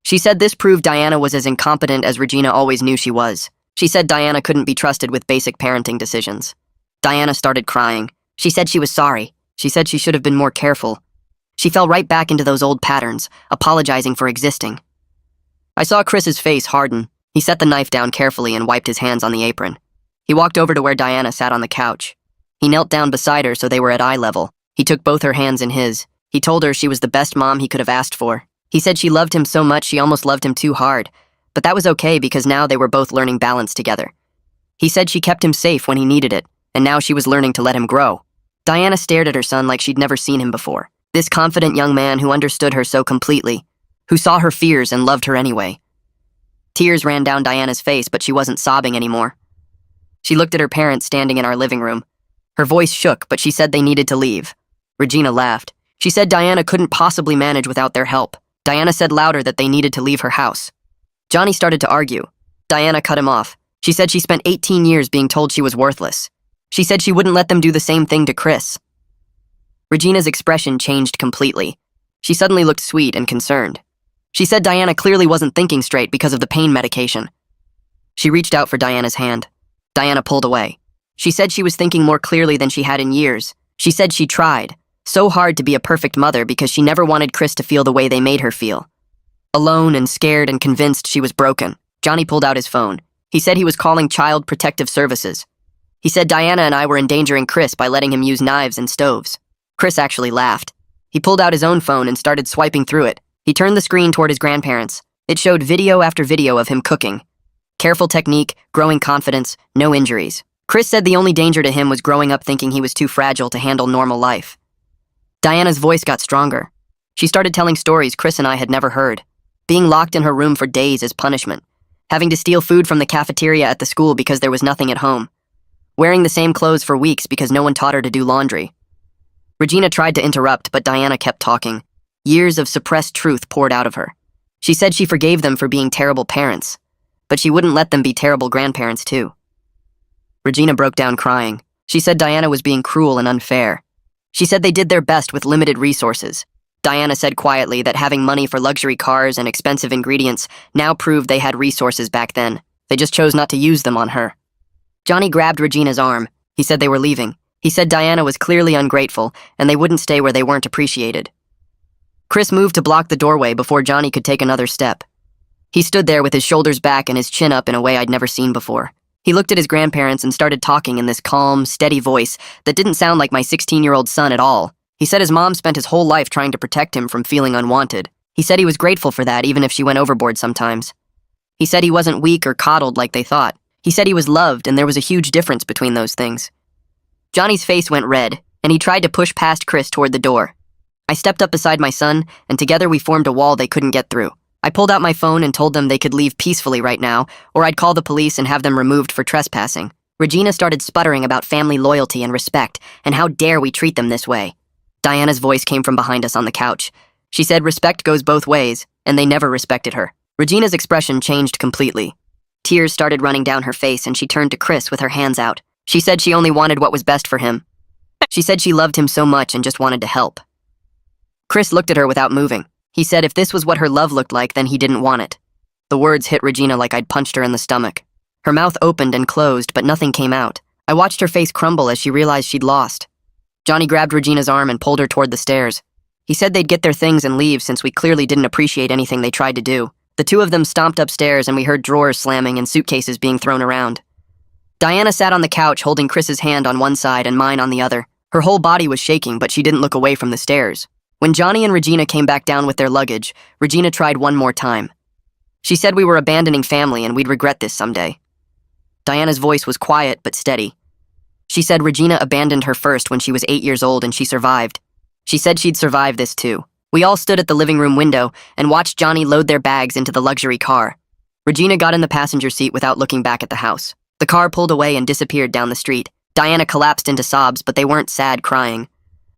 She said this proved Diana was as incompetent as Regina always knew she was. She said Diana couldn't be trusted with basic parenting decisions. Diana started crying. She said she was sorry. She said she should have been more careful. She fell right back into those old patterns, apologizing for existing. I saw Chris's face harden. He set the knife down carefully and wiped his hands on the apron. He walked over to where Diana sat on the couch. He knelt down beside her so they were at eye level. He took both her hands in his. He told her she was the best mom he could have asked for. He said she loved him so much she almost loved him too hard, but that was okay because now they were both learning balance together. He said she kept him safe when he needed it, and now she was learning to let him grow. Diana stared at her son like she'd never seen him before. This confident young man who understood her so completely, who saw her fears and loved her anyway. Tears ran down Diana's face, but she wasn't sobbing anymore. She looked at her parents standing in our living room. Her voice shook, but she said they needed to leave. Regina laughed. She said Diana couldn't possibly manage without their help. Diana said louder that they needed to leave her house. Johnny started to argue. Diana cut him off. She said she spent 18 years being told she was worthless. She said she wouldn't let them do the same thing to Chris. Regina's expression changed completely. She suddenly looked sweet and concerned. She said Diana clearly wasn't thinking straight because of the pain medication. She reached out for Diana's hand. Diana pulled away. She said she was thinking more clearly than she had in years. She said she tried so hard to be a perfect mother because she never wanted Chris to feel the way they made her feel. Alone and scared and convinced she was broken. Johnny pulled out his phone. He said he was calling Child Protective Services. He said Diana and I were endangering Chris by letting him use knives and stoves. Chris actually laughed. He pulled out his own phone and started swiping through it. He turned the screen toward his grandparents. It showed video after video of him cooking. Careful technique, growing confidence, no injuries. Chris said the only danger to him was growing up thinking he was too fragile to handle normal life. Diana's voice got stronger. She started telling stories Chris and I had never heard. Being locked in her room for days as punishment. Having to steal food from the cafeteria at the school because there was nothing at home. Wearing the same clothes for weeks because no one taught her to do laundry. Regina tried to interrupt, but Diana kept talking. Years of suppressed truth poured out of her. She said she forgave them for being terrible parents, but she wouldn't let them be terrible grandparents too. Regina broke down crying. She said Diana was being cruel and unfair. She said they did their best with limited resources. Diana said quietly that having money for luxury cars and expensive ingredients now proved they had resources back then. They just chose not to use them on her. Johnny grabbed Regina's arm. He said they were leaving. He said Diana was clearly ungrateful and they wouldn't stay where they weren't appreciated. Chris moved to block the doorway before Johnny could take another step. He stood there with his shoulders back and his chin up in a way I'd never seen before. He looked at his grandparents and started talking in this calm, steady voice that didn't sound like my 16-year-old son at all. He said his mom spent his whole life trying to protect him from feeling unwanted. He said he was grateful for that even if she went overboard sometimes. He said he wasn't weak or coddled like they thought. He said he was loved and there was a huge difference between those things. Johnny's face went red, and he tried to push past Chris toward the door. I stepped up beside my son, and together we formed a wall they couldn't get through. I pulled out my phone and told them they could leave peacefully right now, or I'd call the police and have them removed for trespassing. Regina started sputtering about family loyalty and respect, and how dare we treat them this way. Diana's voice came from behind us on the couch. She said respect goes both ways, and they never respected her. Regina's expression changed completely. Tears started running down her face, and she turned to Chris with her hands out. She said she only wanted what was best for him. She said she loved him so much and just wanted to help. Chris looked at her without moving. He said if this was what her love looked like, then he didn't want it. The words hit Regina like I'd punched her in the stomach. Her mouth opened and closed, but nothing came out. I watched her face crumble as she realized she'd lost. Johnny grabbed Regina's arm and pulled her toward the stairs. He said they'd get their things and leave since we clearly didn't appreciate anything they tried to do. The two of them stomped upstairs and we heard drawers slamming and suitcases being thrown around. Diana sat on the couch holding Chris's hand on one side and mine on the other. Her whole body was shaking, but she didn't look away from the stairs. When Johnny and Regina came back down with their luggage, Regina tried one more time. She said we were abandoning family and we'd regret this someday. Diana's voice was quiet but steady. She said Regina abandoned her first when she was 8 years old and she survived. She said she'd survive this too. We all stood at the living room window and watched Johnny load their bags into the luxury car. Regina got in the passenger seat without looking back at the house. The car pulled away and disappeared down the street. Diana collapsed into sobs, but they weren't sad crying.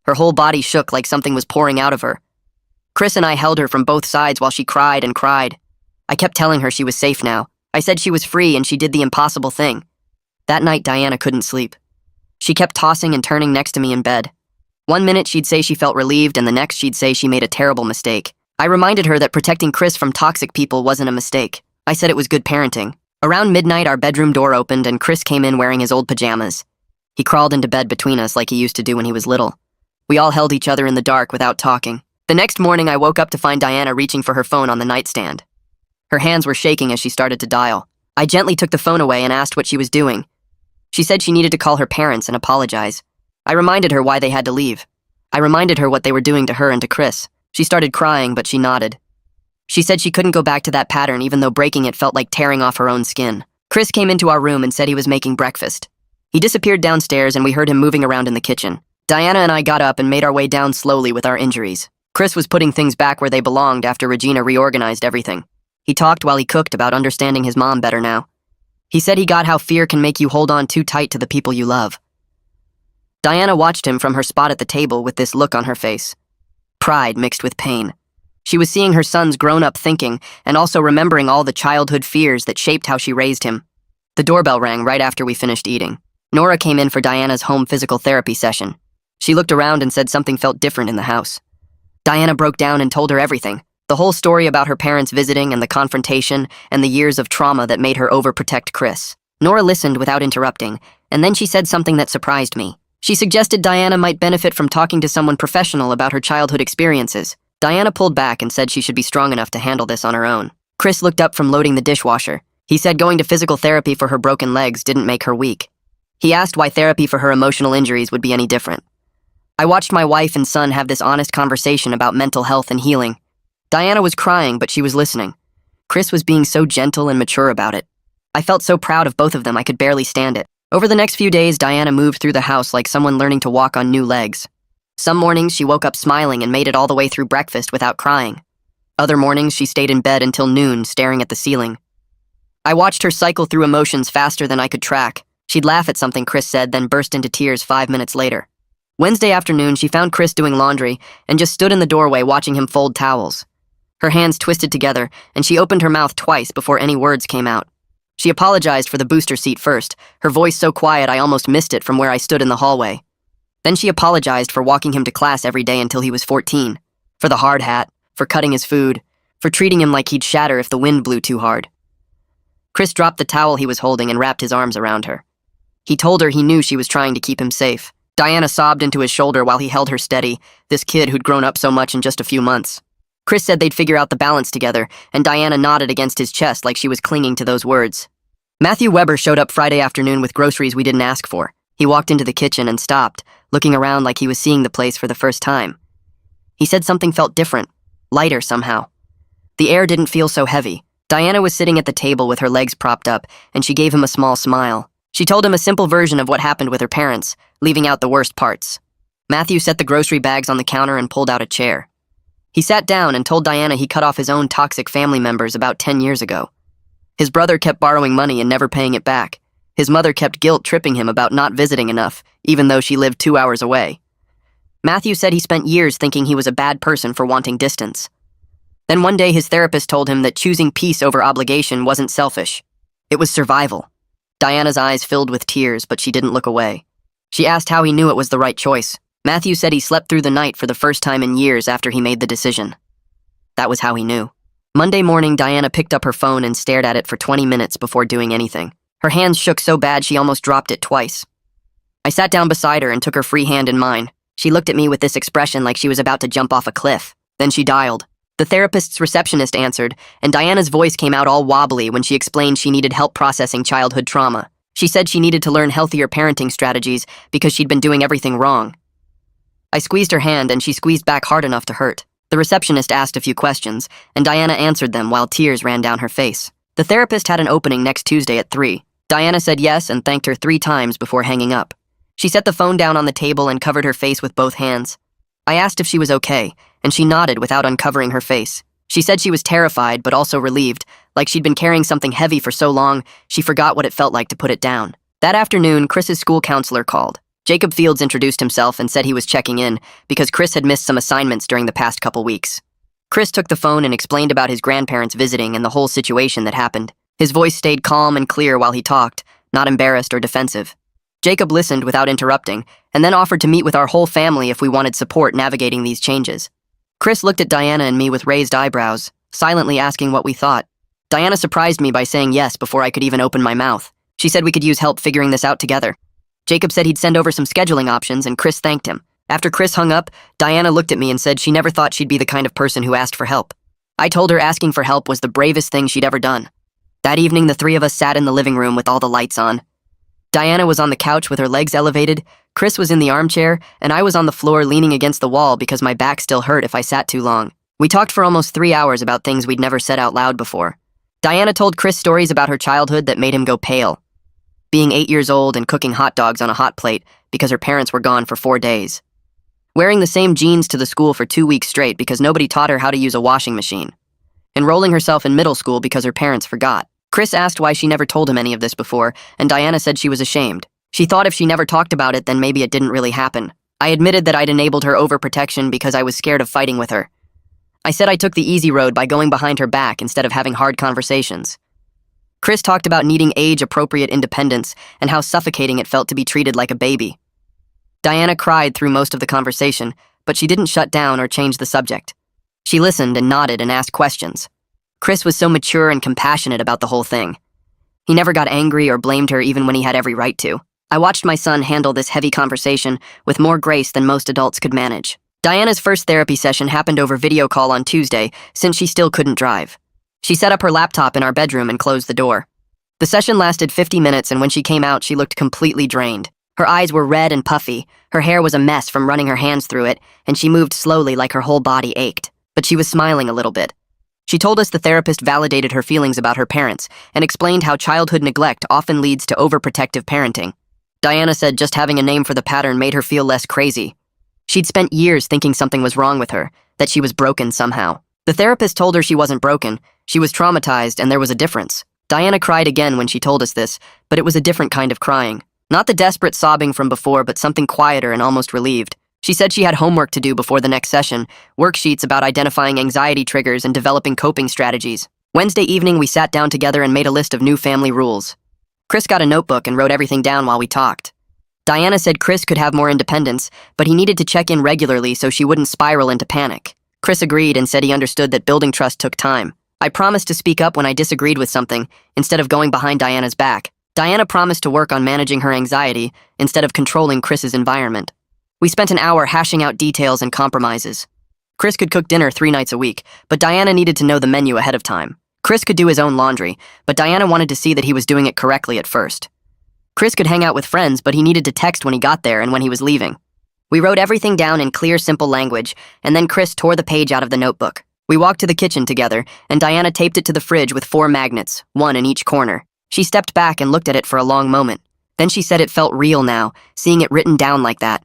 Her whole body shook like something was pouring out of her. Chris and I held her from both sides while she cried and cried. I kept telling her she was safe now. I said she was free and she did the impossible thing. That night, Diana couldn't sleep. She kept tossing and turning next to me in bed. One minute she'd say she felt relieved and the next she'd say she made a terrible mistake. I reminded her that protecting Chris from toxic people wasn't a mistake. I said it was good parenting. Around midnight, our bedroom door opened and Chris came in wearing his old pajamas. He crawled into bed between us like he used to do when he was little. We all held each other in the dark without talking. The next morning, I woke up to find Diana reaching for her phone on the nightstand. Her hands were shaking as she started to dial. I gently took the phone away and asked what she was doing. She said she needed to call her parents and apologize. I reminded her why they had to leave. I reminded her what they were doing to her and to Chris. She started crying, but she nodded. She said she couldn't go back to that pattern even though breaking it felt like tearing off her own skin. Chris came into our room and said he was making breakfast. He disappeared downstairs and we heard him moving around in the kitchen. Diana and I got up and made our way down slowly with our injuries. Chris was putting things back where they belonged after Regina reorganized everything. He talked while he cooked about understanding his mom better now. He said he got how fear can make you hold on too tight to the people you love. Diana watched him from her spot at the table with this look on her face. Pride mixed with pain. She was seeing her son's grown-up thinking and also remembering all the childhood fears that shaped how she raised him. The doorbell rang right after we finished eating. Nora came in for Diana's home physical therapy session. She looked around and said something felt different in the house. Diana broke down and told her everything. The whole story about her parents visiting and the confrontation and the years of trauma that made her overprotect Chris. Nora listened without interrupting, and then she said something that surprised me. She suggested Diana might benefit from talking to someone professional about her childhood experiences. Diana pulled back and said she should be strong enough to handle this on her own. Chris looked up from loading the dishwasher. He said going to physical therapy for her broken legs didn't make her weak. He asked why therapy for her emotional injuries would be any different. I watched my wife and son have this honest conversation about mental health and healing. Diana was crying, but she was listening. Chris was being so gentle and mature about it. I felt so proud of both of them I could barely stand it. Over the next few days, Diana moved through the house like someone learning to walk on new legs. Some mornings, she woke up smiling and made it all the way through breakfast without crying. Other mornings, she stayed in bed until noon, staring at the ceiling. I watched her cycle through emotions faster than I could track. She'd laugh at something Chris said, then burst into tears 5 minutes later. Wednesday afternoon, she found Chris doing laundry and just stood in the doorway watching him fold towels. Her hands twisted together, and she opened her mouth twice before any words came out. She apologized for the booster seat first, her voice so quiet I almost missed it from where I stood in the hallway. Then she apologized for walking him to class every day until he was 14, for the hard hat, for cutting his food, for treating him like he'd shatter if the wind blew too hard. Chris dropped the towel he was holding and wrapped his arms around her. He told her he knew she was trying to keep him safe. Diana sobbed into his shoulder while he held her steady, this kid who'd grown up so much in just a few months. Chris said they'd figure out the balance together, and Diana nodded against his chest like she was clinging to those words. Matthew Weber showed up Friday afternoon with groceries we didn't ask for. He walked into the kitchen and stopped, looking around like he was seeing the place for the first time. He said something felt different, lighter somehow. The air didn't feel so heavy. Diana was sitting at the table with her legs propped up, and she gave him a small smile. She told him a simple version of what happened with her parents, leaving out the worst parts. Matthew set the grocery bags on the counter and pulled out a chair. He sat down and told Diana he cut off his own toxic family members about 10 years ago. His brother kept borrowing money and never paying it back. His mother kept guilt-tripping him about not visiting enough, even though she lived 2 hours away. Matthew said he spent years thinking he was a bad person for wanting distance. Then one day his therapist told him that choosing peace over obligation wasn't selfish. It was survival. Diana's eyes filled with tears, but she didn't look away. She asked how he knew it was the right choice. Matthew said he slept through the night for the first time in years after he made the decision. That was how he knew. Monday morning, Diana picked up her phone and stared at it for 20 minutes before doing anything. Her hands shook so bad she almost dropped it twice. I sat down beside her and took her free hand in mine. She looked at me with this expression like she was about to jump off a cliff. Then she dialed. The therapist's receptionist answered, and Diana's voice came out all wobbly when she explained she needed help processing childhood trauma. She said she needed to learn healthier parenting strategies because she'd been doing everything wrong. I squeezed her hand and she squeezed back hard enough to hurt. The receptionist asked a few questions, and Diana answered them while tears ran down her face. The therapist had an opening next Tuesday at 3. Diana said yes and thanked her 3 times before hanging up. She set the phone down on the table and covered her face with both hands. I asked if she was okay, and she nodded without uncovering her face. She said she was terrified but also relieved, like she'd been carrying something heavy for so long she forgot what it felt like to put it down. That afternoon, Chris's school counselor called. Jacob Fields introduced himself and said he was checking in because Chris had missed some assignments during the past couple weeks. Chris took the phone and explained about his grandparents visiting and the whole situation that happened. His voice stayed calm and clear while he talked, not embarrassed or defensive. Jacob listened without interrupting, and then offered to meet with our whole family if we wanted support navigating these changes. Chris looked at Diana and me with raised eyebrows, silently asking what we thought. Diana surprised me by saying yes before I could even open my mouth. She said we could use help figuring this out together. Jacob said he'd send over some scheduling options, and Chris thanked him. After Chris hung up, Diana looked at me and said she never thought she'd be the kind of person who asked for help. I told her asking for help was the bravest thing she'd ever done. That evening, the three of us sat in the living room with all the lights on. Diana was on the couch with her legs elevated, Chris was in the armchair, and I was on the floor leaning against the wall because my back still hurt if I sat too long. We talked for almost 3 hours about things we'd never said out loud before. Diana told Chris stories about her childhood that made him go pale. Being 8 years old and cooking hot dogs on a hot plate because her parents were gone for 4 days. Wearing the same jeans to the school for 2 weeks straight because nobody taught her how to use a washing machine. Enrolling herself in middle school because her parents forgot. Chris asked why she never told him any of this before, and Diana said she was ashamed. She thought if she never talked about it, then maybe it didn't really happen. I admitted that I'd enabled her overprotection because I was scared of fighting with her. I said I took the easy road by going behind her back instead of having hard conversations. Chris talked about needing age-appropriate independence and how suffocating it felt to be treated like a baby. Diana cried through most of the conversation, but she didn't shut down or change the subject. She listened and nodded and asked questions. Chris was so mature and compassionate about the whole thing. He never got angry or blamed her even when he had every right to. I watched my son handle this heavy conversation with more grace than most adults could manage. Diana's first therapy session happened over video call on Tuesday since she still couldn't drive. She set up her laptop in our bedroom and closed the door. The session lasted 50 minutes, and when she came out, she looked completely drained. Her eyes were red and puffy, her hair was a mess from running her hands through it, and she moved slowly like her whole body ached. But she was smiling a little bit. She told us the therapist validated her feelings about her parents and explained how childhood neglect often leads to overprotective parenting. Diana said just having a name for the pattern made her feel less crazy. She'd spent years thinking something was wrong with her, that she was broken somehow. The therapist told her she wasn't broken, she was traumatized, and there was a difference. Diana cried again when she told us this, but it was a different kind of crying. Not the desperate sobbing from before, but something quieter and almost relieved. She said she had homework to do before the next session, worksheets about identifying anxiety triggers and developing coping strategies. Wednesday evening, we sat down together and made a list of new family rules. Chris got a notebook and wrote everything down while we talked. Diana said Chris could have more independence, but he needed to check in regularly so she wouldn't spiral into panic. Chris agreed and said he understood that building trust took time. I promised to speak up when I disagreed with something, instead of going behind Diana's back. Diana promised to work on managing her anxiety, instead of controlling Chris's environment. We spent an hour hashing out details and compromises. Chris could cook dinner 3 nights a week, but Diana needed to know the menu ahead of time. Chris could do his own laundry, but Diana wanted to see that he was doing it correctly at first. Chris could hang out with friends, but he needed to text when he got there and when he was leaving. We wrote everything down in clear, simple language, and then Chris tore the page out of the notebook. We walked to the kitchen together, and Diana taped it to the fridge with 4 magnets, 1 in each corner. She stepped back and looked at it for a long moment. Then she said it felt real now, seeing it written down like that.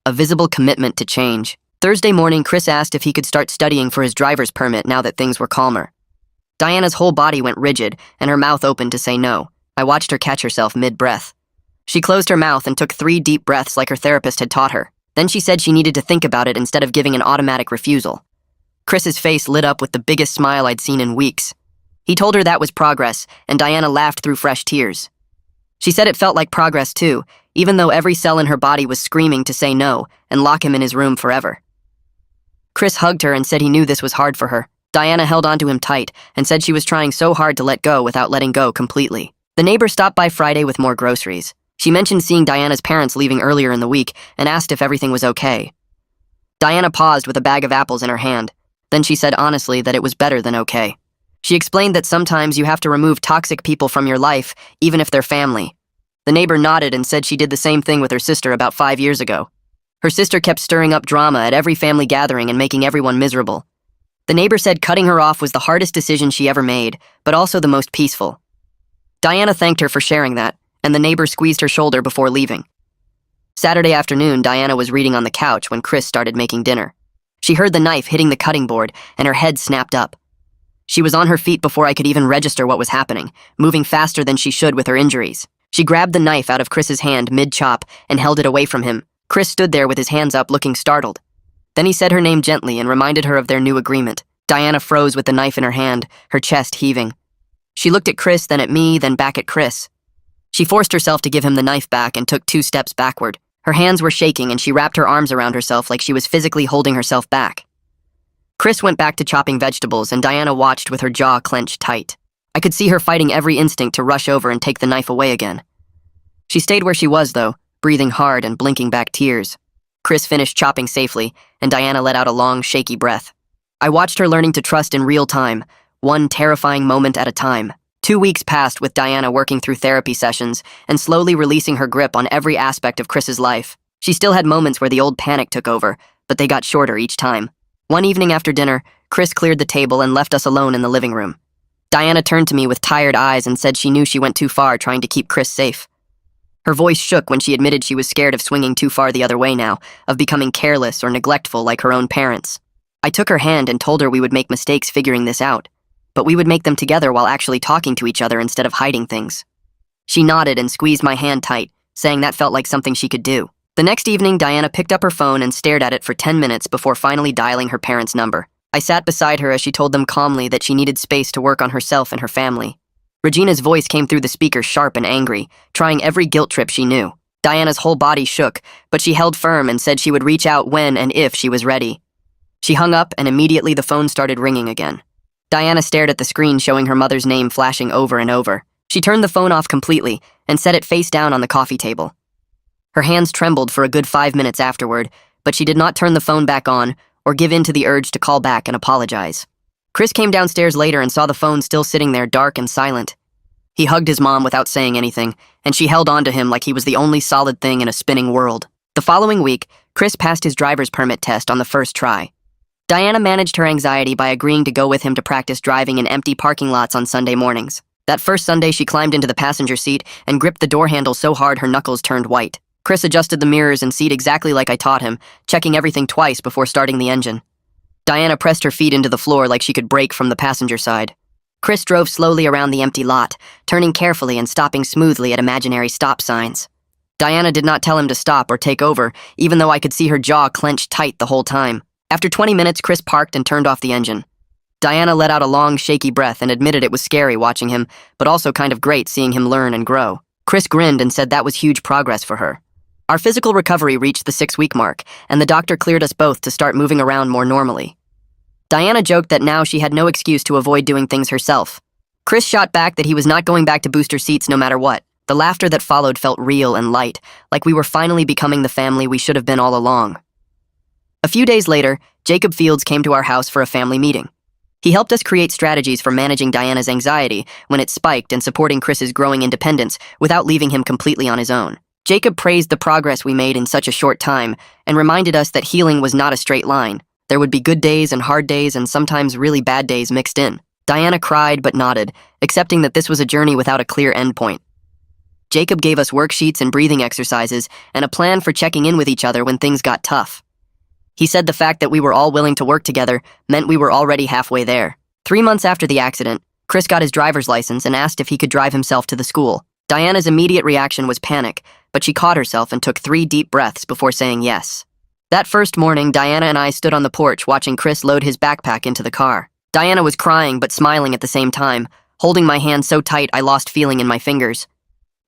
A visible commitment to change. Thursday morning, Chris asked if he could start studying for his driver's permit now that things were calmer. Diana's whole body went rigid, and her mouth opened to say no. I watched her catch herself mid-breath. She closed her mouth and took 3 deep breaths like her therapist had taught her. Then she said she needed to think about it instead of giving an automatic refusal. Chris's face lit up with the biggest smile I'd seen in weeks. He told her that was progress, and Diana laughed through fresh tears. She said it felt like progress too, even though every cell in her body was screaming to say no and lock him in his room forever. Chris hugged her and said he knew this was hard for her. Diana held onto him tight and said she was trying so hard to let go without letting go completely. The neighbor stopped by Friday with more groceries. She mentioned seeing Diana's parents leaving earlier in the week and asked if everything was okay. Diana paused with a bag of apples in her hand. Then she said honestly that it was better than okay. She explained that sometimes you have to remove toxic people from your life, even if they're family. The neighbor nodded and said she did the same thing with her sister about 5 years ago. Her sister kept stirring up drama at every family gathering and making everyone miserable. The neighbor said cutting her off was the hardest decision she ever made, but also the most peaceful. Diana thanked her for sharing that, and the neighbor squeezed her shoulder before leaving. Saturday afternoon, Diana was reading on the couch when Chris started making dinner. She heard the knife hitting the cutting board, and her head snapped up. She was on her feet before I could even register what was happening, moving faster than she should with her injuries. She grabbed the knife out of Chris's hand mid-chop and held it away from him. Chris stood there with his hands up, looking startled. Then he said her name gently and reminded her of their new agreement. Diana froze with the knife in her hand, her chest heaving. She looked at Chris, then at me, then back at Chris. She forced herself to give him the knife back and took 2 steps backward. Her hands were shaking and she wrapped her arms around herself like she was physically holding herself back. Chris went back to chopping vegetables and Diana watched with her jaw clenched tight. I could see her fighting every instinct to rush over and take the knife away again. She stayed where she was, though, breathing hard and blinking back tears. Chris finished chopping safely, and Diana let out a long, shaky breath. I watched her learning to trust in real time, one terrifying moment at a time. 2 weeks passed with Diana working through therapy sessions and slowly releasing her grip on every aspect of Chris's life. She still had moments where the old panic took over, but they got shorter each time. One evening after dinner, Chris cleared the table and left us alone in the living room. Diana turned to me with tired eyes and said she knew she went too far trying to keep Chris safe. Her voice shook when she admitted she was scared of swinging too far the other way now, of becoming careless or neglectful like her own parents. I took her hand and told her we would make mistakes figuring this out, but we would make them together while actually talking to each other instead of hiding things. She nodded and squeezed my hand tight, saying that felt like something she could do. The next evening, Diana picked up her phone and stared at it for 10 minutes before finally dialing her parents' number. I sat beside her as she told them calmly that she needed space to work on herself and her family. Regina's voice came through the speaker sharp and angry, trying every guilt trip she knew. Diana's whole body shook, but she held firm and said she would reach out when and if she was ready. She hung up and immediately the phone started ringing again. Diana stared at the screen showing her mother's name flashing over and over. She turned the phone off completely and set it face down on the coffee table. Her hands trembled for a good 5 minutes afterward, but she did not turn the phone back on or give in to the urge to call back and apologize. Chris came downstairs later and saw the phone still sitting there dark and silent. He hugged his mom without saying anything, and she held on to him like he was the only solid thing in a spinning world. The following week, Chris passed his driver's permit test on the first try. Diana managed her anxiety by agreeing to go with him to practice driving in empty parking lots on Sunday mornings. That first Sunday, she climbed into the passenger seat and gripped the door handle so hard her knuckles turned white. Chris adjusted the mirrors and seat exactly like I taught him, checking everything twice before starting the engine. Diana pressed her feet into the floor like she could brake from the passenger side. Chris drove slowly around the empty lot, turning carefully and stopping smoothly at imaginary stop signs. Diana did not tell him to stop or take over, even though I could see her jaw clenched tight the whole time. After 20 minutes, Chris parked and turned off the engine. Diana let out a long, shaky breath and admitted it was scary watching him, but also kind of great seeing him learn and grow. Chris grinned and said that was huge progress for her. Our physical recovery reached the 6-week mark, and the doctor cleared us both to start moving around more normally. Diana joked that now she had no excuse to avoid doing things herself. Chris shot back that he was not going back to booster seats no matter what. The laughter that followed felt real and light, like we were finally becoming the family we should have been all along. A few days later, Jacob Fields came to our house for a family meeting. He helped us create strategies for managing Diana's anxiety when it spiked and supporting Chris's growing independence without leaving him completely on his own. Jacob praised the progress we made in such a short time and reminded us that healing was not a straight line. There would be good days and hard days and sometimes really bad days mixed in. Diana cried but nodded, accepting that this was a journey without a clear endpoint. Jacob gave us worksheets and breathing exercises and a plan for checking in with each other when things got tough. He said the fact that we were all willing to work together meant we were already halfway there. 3 months after the accident, Chris got his driver's license and asked if he could drive himself to the school. Diana's immediate reaction was panic, but she caught herself and took 3 deep breaths before saying yes. That first morning, Diana and I stood on the porch watching Chris load his backpack into the car. Diana was crying but smiling at the same time, holding my hand so tight I lost feeling in my fingers.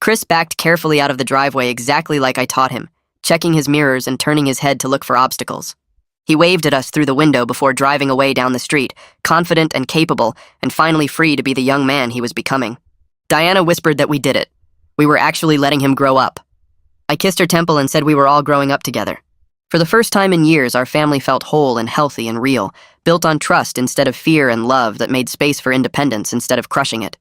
Chris backed carefully out of the driveway exactly like I taught him, checking his mirrors and turning his head to look for obstacles. He waved at us through the window before driving away down the street, confident and capable, and finally free to be the young man he was becoming. Diana whispered that we did it. We were actually letting him grow up. I kissed her temple and said we were all growing up together. For the first time in years, our family felt whole and healthy and real, built on trust instead of fear and love that made space for independence instead of crushing it.